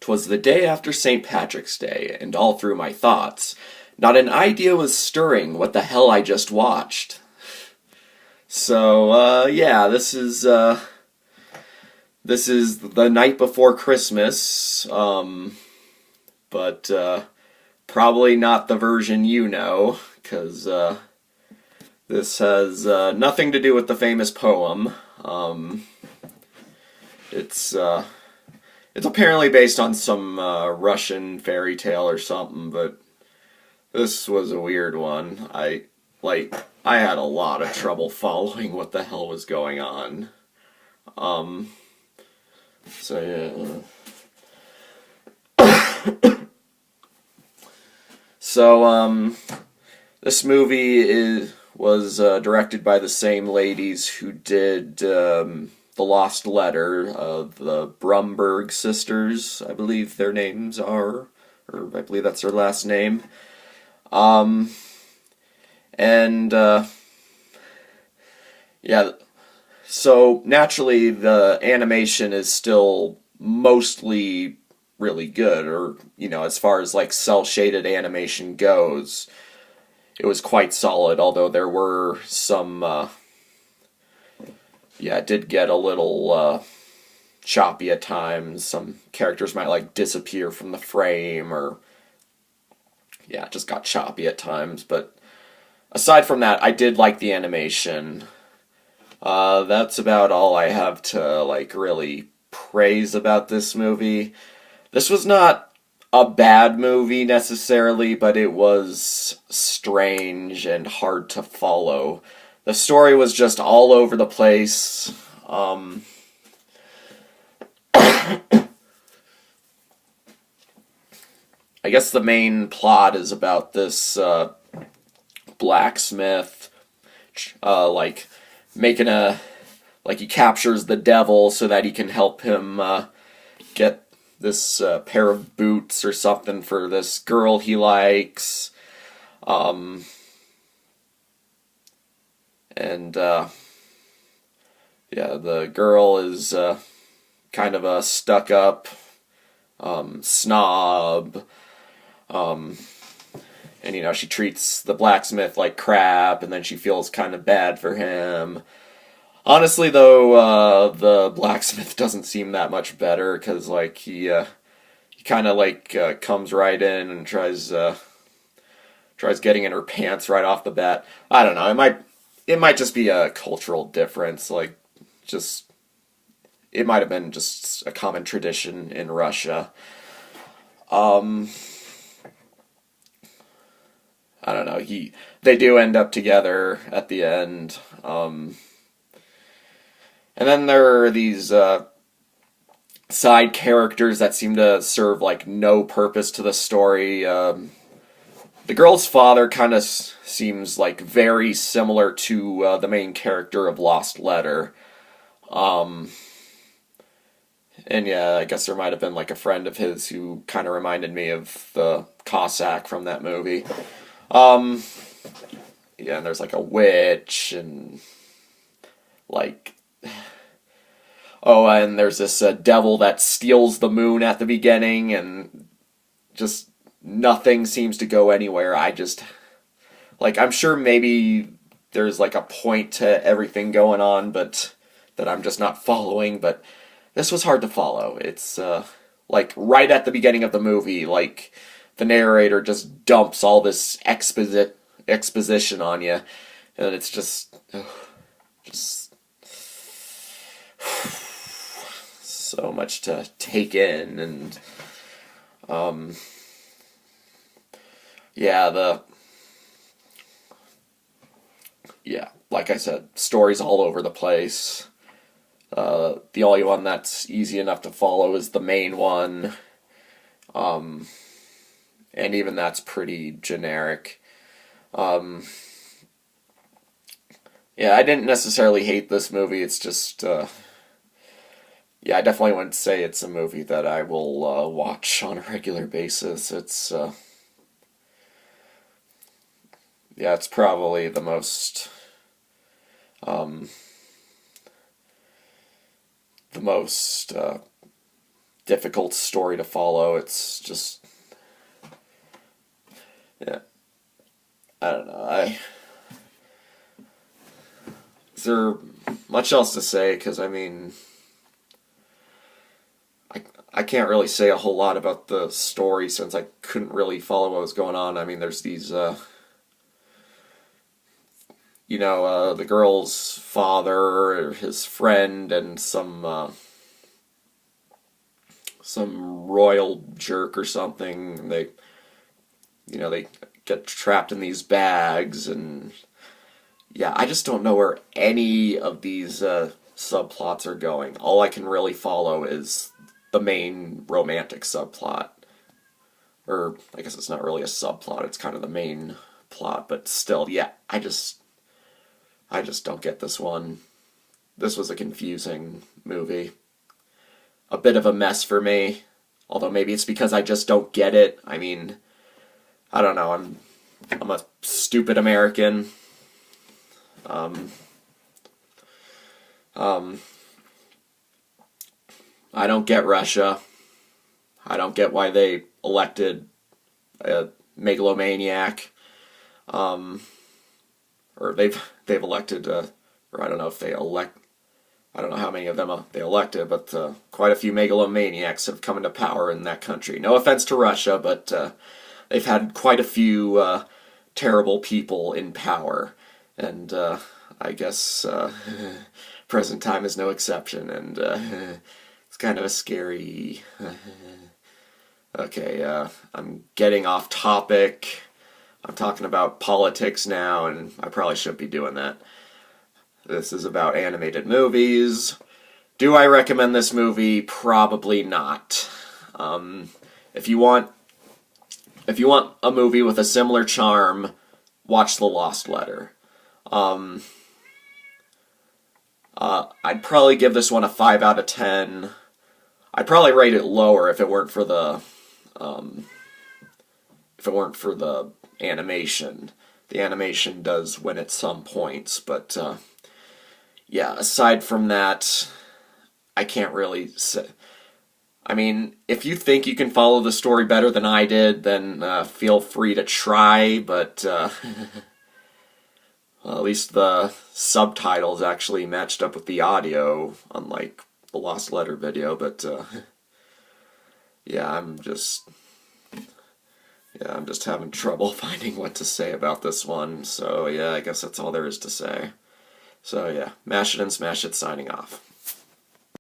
'Twas the day after St. Patrick's Day, and all through my thoughts, not an idea was stirring what the hell I just watched. So, yeah, this is the night before Christmas, but probably not the version you know, because this has nothing to do with the famous poem. It's apparently based on some Russian fairy tale or something, but this was a weird one. I had a lot of trouble following what the hell was going on. So yeah. So this movie was directed by the same ladies who did The Lost Letter, the Brumberg sisters, I believe their names are, or I believe that's their last name. Yeah, so naturally the animation is still mostly really good, or, as far as like cel-shaded animation goes, it was quite solid, although there were some, it did get a little, choppy at times. Some characters might, like, disappear from the frame, or, it just got choppy at times, but aside from that, I did like the animation. That's about all I have to, like, really praise about this movie. This was not a bad movie, necessarily, but it was strange and hard to follow. The story was just all over the place. I guess the main plot is about this blacksmith, he captures the devil so that he can help him get this pair of boots or something for this girl he likes. The girl is kind of a stuck-up snob. She treats the blacksmith like crap, and then she feels kind of bad for him. Honestly, though, the blacksmith doesn't seem that much better, because, he kind of, comes right in and tries getting in her pants right off the bat. I don't know, it might just be a cultural difference, it might have been just a common tradition in Russia. I don't know, they do end up together at the end, and then there are these side characters that seem to serve, no purpose to the story. The girl's father kind of seems, very similar to the main character of Lost Letter. I guess there might have been, a friend of his who kind of reminded me of the Cossack from that movie. And there's, a witch, and, and there's this devil that steals the moon at the beginning, and just nothing seems to go anywhere. I'm sure maybe there's, a point to everything going on, but that I'm just not following, but this was hard to follow. It's, right at the beginning of the movie, the narrator just dumps all this exposition on you, and it's just so much to take in, and like I said, stories all over the place. The only one that's easy enough to follow is the main one, and even that's pretty generic. I didn't necessarily hate this movie. It's just, I definitely wouldn't say it's a movie that I will watch on a regular basis. It's probably the most difficult story to follow. It's just, yeah, I don't know. Is there much else to say? Because, I mean, I can't really say a whole lot about the story since I couldn't really follow what was going on. I mean, there's these, the girl's father, his friend, and some royal jerk or something. They get trapped in these bags, and yeah, I just don't know where any of these subplots are going. All I can really follow is the main romantic subplot. Or, I guess it's not really a subplot, it's kind of the main plot, but still, yeah, I just don't get this one. This was a confusing movie. A bit of a mess for me, although maybe it's because I just don't get it. I mean, I don't know, I'm a stupid American. I don't get Russia. I don't get why they elected a megalomaniac. Or they've elected, or I don't know if I don't know how many of them they elected, but quite a few megalomaniacs have come into power in that country. No offense to Russia, but they've had quite a few terrible people in power, and I guess present time is no exception, and it's kind of a scary... Okay, I'm getting off topic. I'm talking about politics now, and I probably shouldn't be doing that. This is about animated movies. Do I recommend this movie? Probably not. If you want a movie with a similar charm, watch The Lost Letter. I'd probably give this one a 5 out of 10. I'd probably rate it lower if it weren't for the animation. The animation does win at some points, but yeah, aside from that, I can't really say. I mean, if you think you can follow the story better than I did, then feel free to try, but well, at least the subtitles actually matched up with the audio, unlike the Lost Letter video, but yeah, I'm just having trouble finding what to say about this one, so yeah, I guess that's all there is to say. So yeah, Mash It and Smash It signing off.